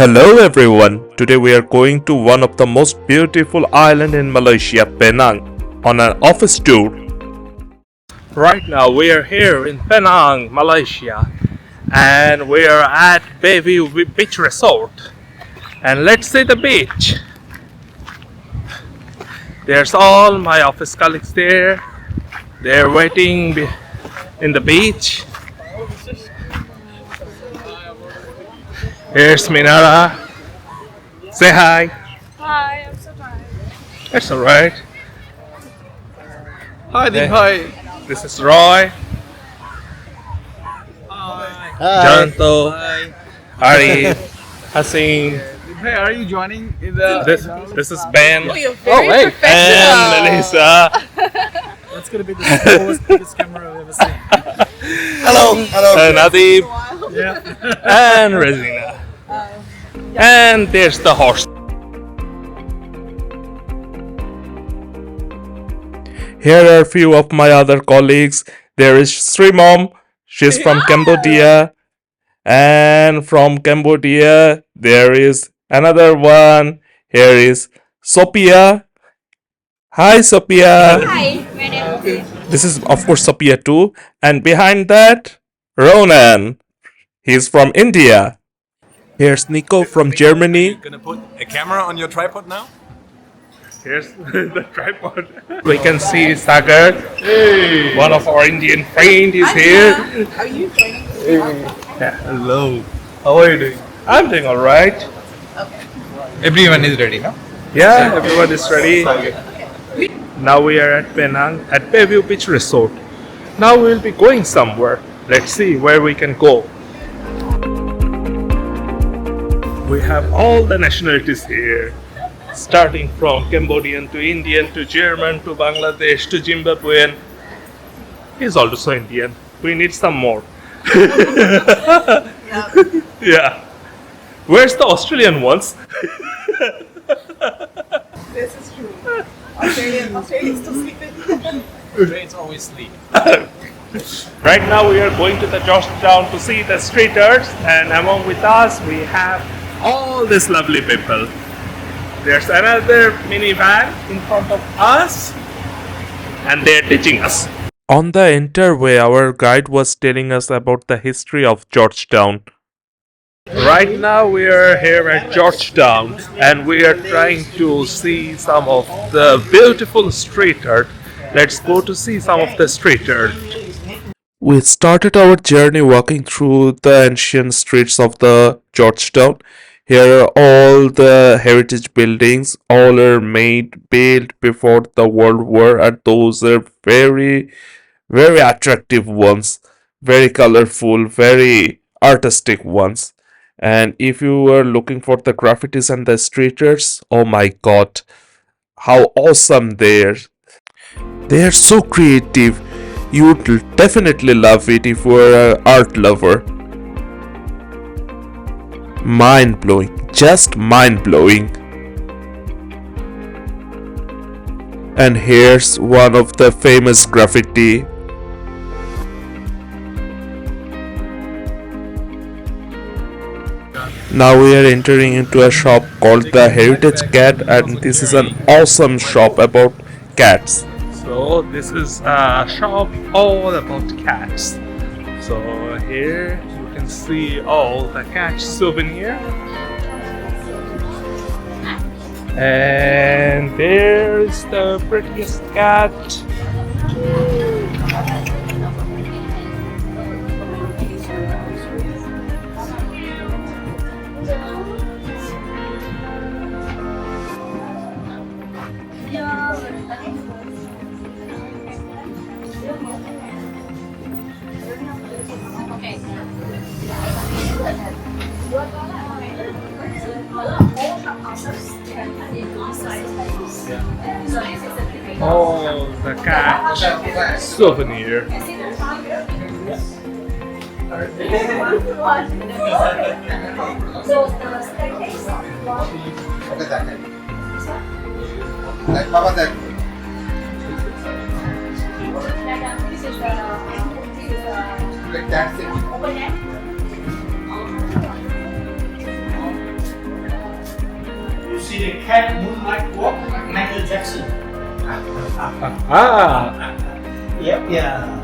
Hello everyone, today we are going to one of the most beautiful island in Malaysia, Penang, on an office tour. Right now we are here in Penang, Malaysia, and we are at Bayview Beach Resort. And let's see the beach. There's all my office colleagues there. They're waiting in the beach. Here's Minara. Say hi. Hi, I'm so tired. That's alright. Hi, Deep. Hi. This is Roy, Hi. Janto, Hi. Ari, Hasing. Hey, are you joining in the? This is Ben Oh, you're very wait. professional. and Melissa. That's gonna be the slowest, biggest camera I've ever seen. And Adib Yeah. and Resina. And there's the horse. Here are a few of my other colleagues. There is Sri Mom. She's from Cambodia. And from Cambodia, there is another one. Here is Sophia. Hi, Sophia. Hi, my name is. This is, of course, Sophia too. And behind that, Ronan. He's from India. Here's Nico from Germany. Gonna put a camera on your tripod now? Here's the tripod. We can see Sagar. Hey. One of our Indian friend is here. Are you joining? Yeah, hello. How are you doing? I'm doing alright. Everyone is ready, no? Yeah, everyone is ready. Now we are at Penang at Bayview Beach Resort. Now we'll be going somewhere. Let's see where we can go. We have all the nationalities here, starting from Cambodian to Indian to German to Bangladesh to Zimbabwean. He's also Indian. We need some more. Yeah. Where's the Australian ones? This is true. Australians still sleeping. Trains always sleep. Right now we are going to the Georgetown to see the street arts, and among with us we have all these lovely people. There's another minivan in front of us, and they're teaching us. On the interway, our guide was telling us about the history of Georgetown. Right now we are here at Georgetown, and we are trying to see some of the beautiful street art. Let's go to see some of the street art. We started our journey walking through the ancient streets of the Georgetown. Here are all the heritage buildings. All are built before the World War, and those are very, very attractive ones. Very colorful, very artistic ones. And if you were looking for the graffitis and the street arts, oh my god, how awesome they are. They are so creative. You would definitely love it if you were an art lover. Mind blowing, just mind blowing. And here's one of the famous graffiti. Now we are entering into a shop called the Heritage Cat, and this is an awesome shop about cats. So this is a shop all about cats. So here you can see all the cat souvenir. And there is the prettiest cat. Oh, the cat souvenir. see the cat moonlight walk, Michael Jackson. Ah, Yep, yeah.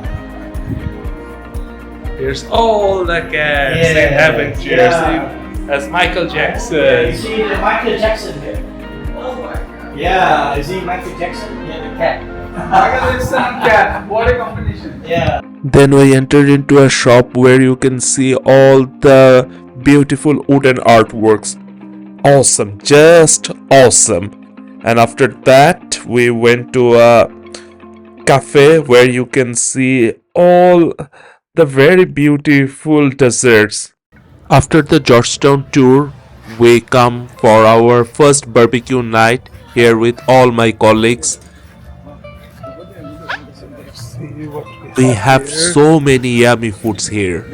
here's all the cats in Yeah, heaven cheers yeah. as Michael Yeah, you Jackson. see the Michael Jackson here. Oh my god. Yeah, you see Michael Jackson? Yeah, the cat. Michael Jackson and cat. What a combination. Yeah. Then we entered into a shop where you can see all the beautiful wooden artworks. Awesome, just awesome. And after that, we went to a cafe where you can see all the very beautiful desserts. After the Georgetown tour, we come for our first barbecue night here with all my colleagues. We have so many yummy foods here.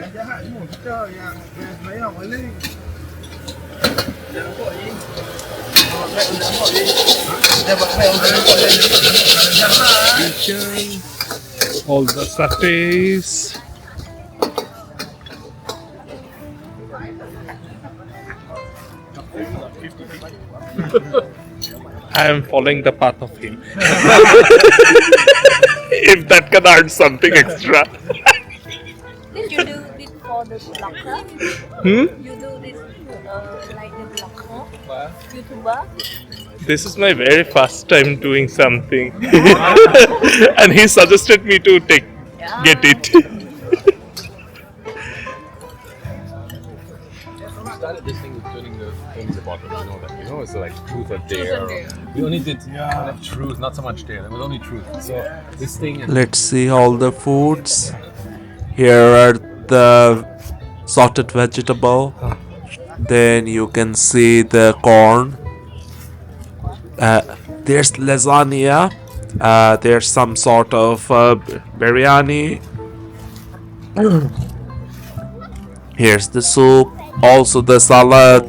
All the satays. I am following the path of him. If that can earn something extra. Did you do this for the blogger? Hmm? You do this like the blogger? YouTuber? This is my very first time doing something. And he suggested me to get it. Started this thing with turning the things about it, you know that, it's like truth or dare. We only did kind of truth, not so much dare. It was only truth. So this thing. Let's see all the foods. Here are the sorted vegetable. Then you can see the corn. There's lasagna. There's some sort of biryani. Here's the soup. Also the salad.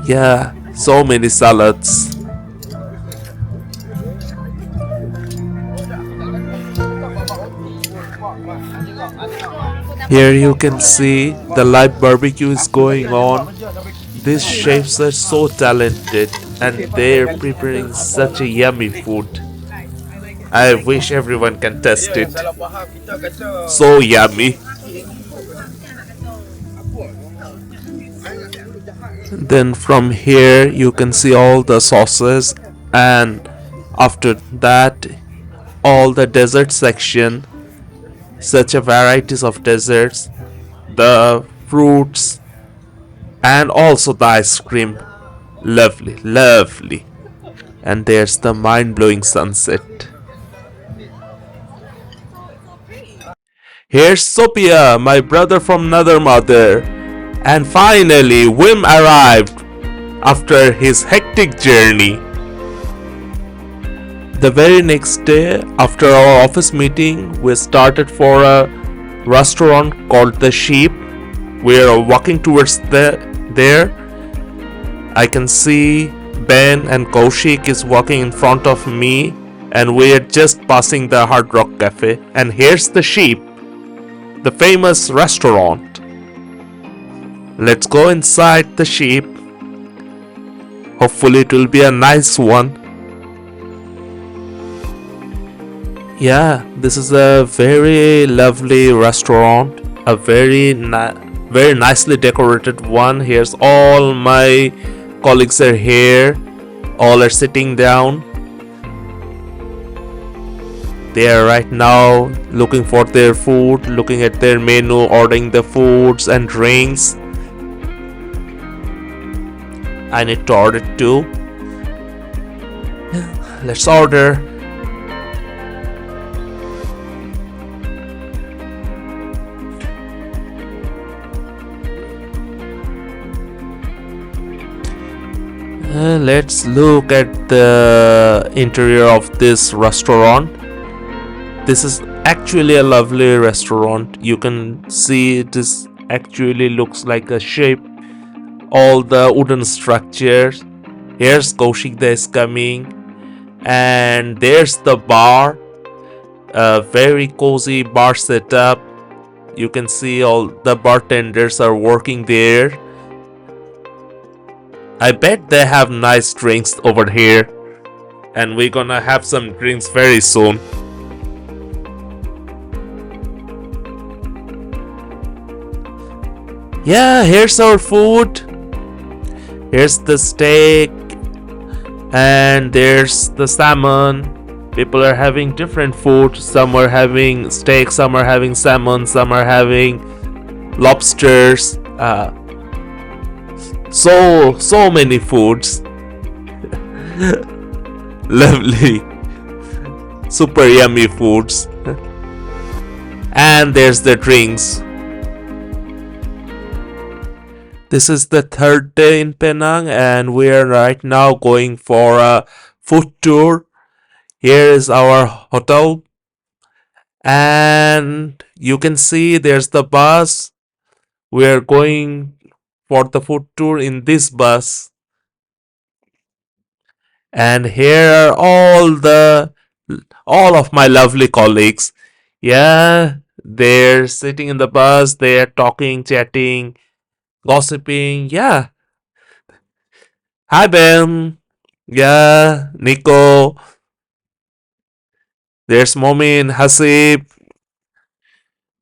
Yeah, so many salads. Here you can see the live barbecue is going on. These chefs are so talented and they're preparing such a yummy food. I wish everyone can test it. So yummy. Then from here you can see all the sauces, and after that all the dessert section. Such a varieties of desserts, the fruits, and also the ice cream. Lovely, lovely. And there's the mind-blowing sunset. Here's Sophia, my brother from another mother. And finally, Wim arrived after his hectic journey. The very next day, after our office meeting, we started for a restaurant called The Sheep. We are walking towards there. I can see Ben and Kaushik is walking in front of me, and we are just passing the Hard Rock Cafe. And here's The Sheep, the famous restaurant. Let's go inside The Sheep. Hopefully it will be a nice one. Yeah, this is a very lovely restaurant, a very nicely decorated one. Here's all my colleagues are here, all are sitting down. They are right now looking for their food, looking at their menu, ordering the foods and drinks. I need to order too. Let's order. Let's look at the interior of this restaurant. This is actually a lovely restaurant. You can see this actually looks like a shape. All the wooden structures. Here's Kaushik is coming, and there's the bar. A very cozy bar setup. You can see all the bartenders are working there. I bet they have nice drinks over here. And we're gonna have some drinks very soon. Yeah, here's our food. Here's the steak. And there's the salmon. People are having different food. Some are having steak, some are having salmon, some are having lobsters. So many foods. Lovely. Super yummy foods. And there's the drinks. This is the third day in Penang and we are right now going for a food tour. Here is our hotel. And you can see there's the bus. We are going for the food tour in this bus. And here are all of my lovely colleagues. Yeah, they're sitting in the bus, they're talking, chatting, gossiping. Yeah. Hi Ben. Yeah, Nico. There's Momin, Hasib.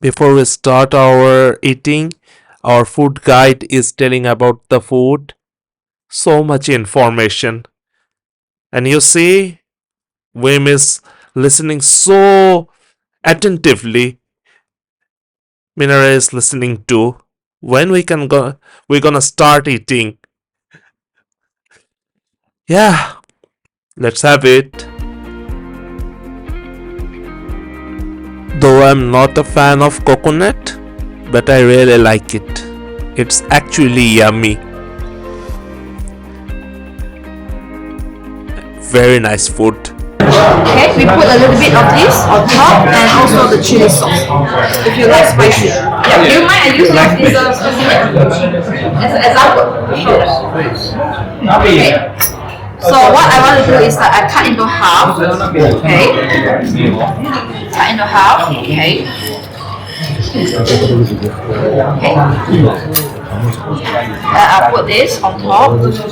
Before we start our eating, our food guide is telling about the food. So much information. And you see, Wim is listening so attentively. Minara is listening too. When we're gonna start eating. Yeah, let's have it. Though I'm not a fan of coconut, but I really like it. It's actually yummy. Very nice food. Okay, we put a little bit of this on top and also the chili sauce if you like spicy. Yeah, do you mind I use like this as an example? Sure. Okay. So what I want to do is that I cut into half. Okay. Cut into half. Okay. Okay. I'll put this on top. Okay.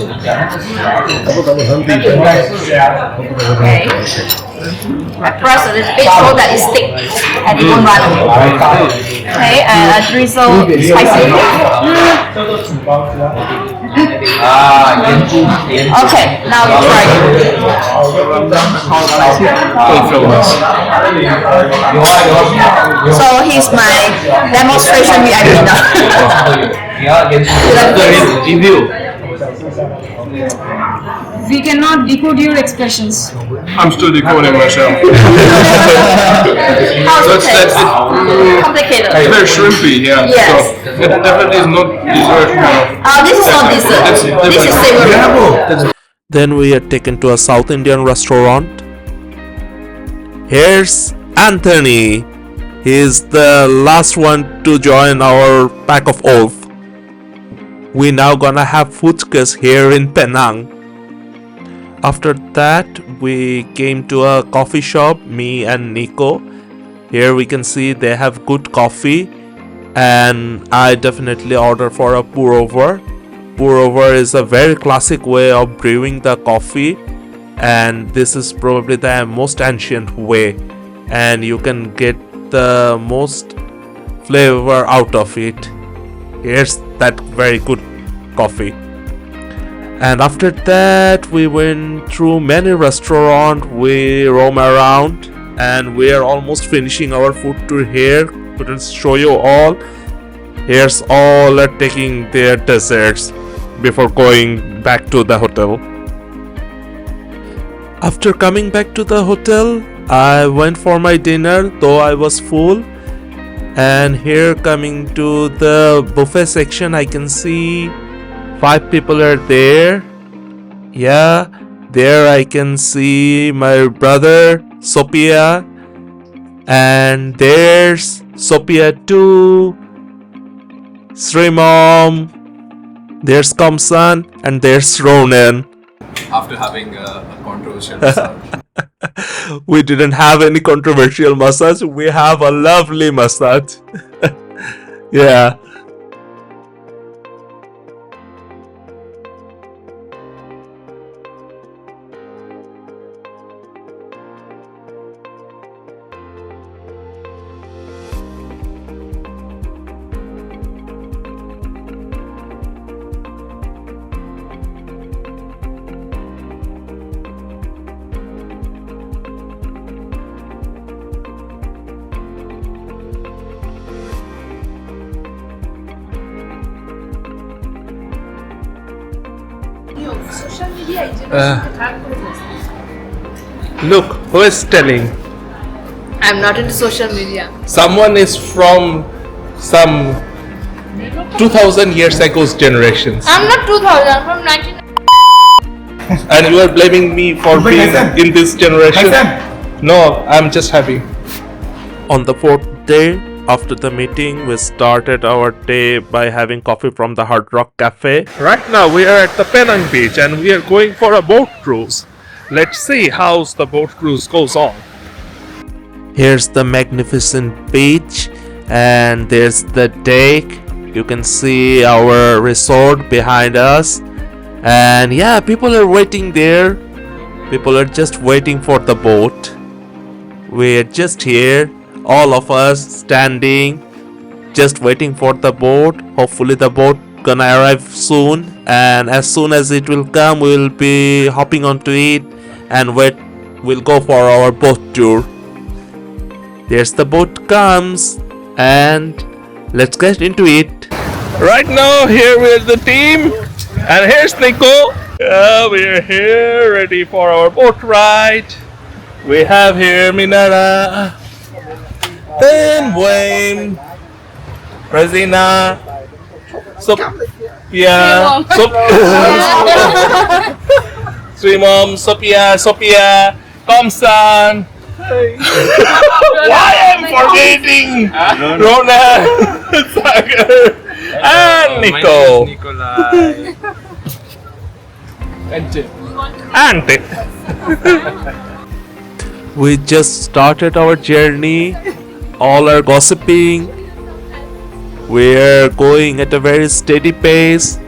I press a little bit so that it sticks and it won't run away. Okay, and I drizzle spicy. Okay, now you try it. So here's my demonstration VIP now. Review. We cannot decode your expressions. I'm still decoding myself. How's it That's taste? it. Complicated. It's very shrimpy, yeah. Yes. So it definitely is not dessert kind of. This is not dessert. This is savory. Then we are taken to a South Indian restaurant. Here's Anthony. He's the last one to join our pack of oath. We now gonna have foodscas here in Penang. After that, we came to a coffee shop, me and Nico. Here we can see they have good coffee, and I definitely order for a pour over. Pour over is a very classic way of brewing the coffee, and this is probably the most ancient way, and you can get the most flavor out of it. Here's that very good coffee. And after that we went through many restaurants, we roam around, and we are almost finishing our food tour here. Couldn't show you all. Here's all are taking their desserts before going back to the hotel. After coming back to the hotel, I went for my dinner, though I was full. And here, coming to the buffet section, I can see 5 people are there. Yeah, there I can see my brother Sophia, and there's Sophia too, Sri Mom, there's Kamsan, and there's Ronan. After having a controversial massage. We didn't have any controversial massage, we have a lovely massage. Yeah. Look, who is telling? I'm not into social media. Someone is from some 2000 years ago's generations. I'm not 2000, I'm from 19. And you are blaming me for being in this generation? No, I'm just happy. On the fourth day after the meeting, we started our day by having coffee from the Hard Rock Cafe. Right now we are at the Penang beach and we are going for a boat cruise. Let's see how the boat cruise goes on. Here's the magnificent beach and there's the deck. You can see our resort behind us. And yeah, people are waiting there. People are just waiting for the boat. We're just here, all of us standing, just waiting for the boat. Hopefully the boat gonna arrive soon, and as soon as it will come, we'll be hopping onto it and we'll go for our boat tour. There's the boat comes, and let's get into it. Right now, here is the team, and here's Nico. We're here ready for our boat ride. We have here Minara, then Wayne, Razina, Sophia, Srimom, Sophia, Thompson. Why I'm forgetting Rona, Sagar, and Nico. Nikolai. And we just started our journey. All are gossiping. We're going at a very steady pace.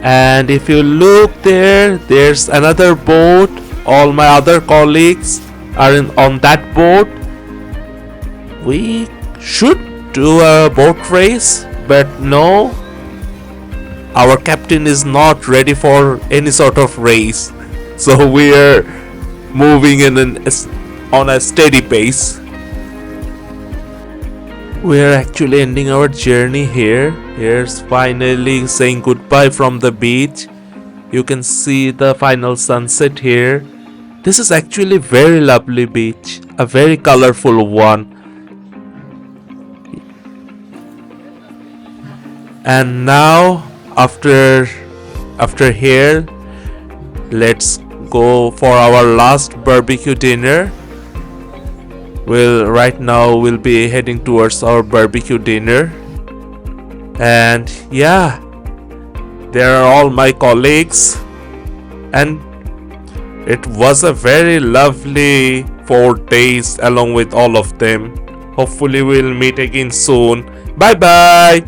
And if you look there, there's another boat. All my other colleagues are on that boat. We should do a boat race, but no. Our captain is not ready for any sort of race. So we are moving on a steady pace. We are actually ending our journey here. Here's finally saying goodbye from the beach. You can see the final sunset here. This is actually very lovely beach, a very colorful one. And now after here, let's go for our last barbecue dinner. Right now we'll be heading towards our barbecue dinner. And yeah, there are all my colleagues, and it was a very lovely 4 days along with all of them. Hopefully we'll meet again soon. Bye bye.